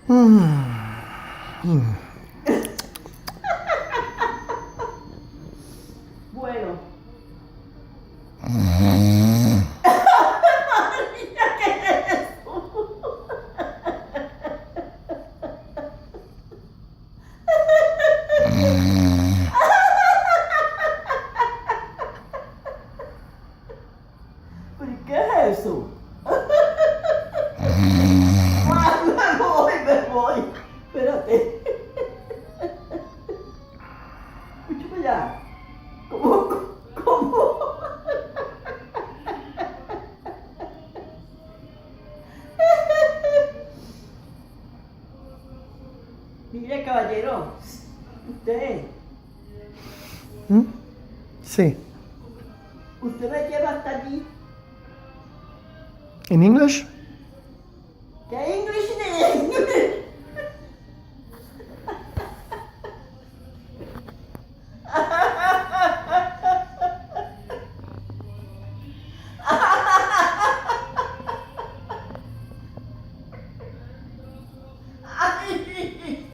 Bueno. ¿Pero qué es eso? Ah, me voy. Espérate. Escúchame ya. ¿Cómo? Mire, caballero. Usted. Sí. Usted me lleva hasta allí. In English? ¿Qué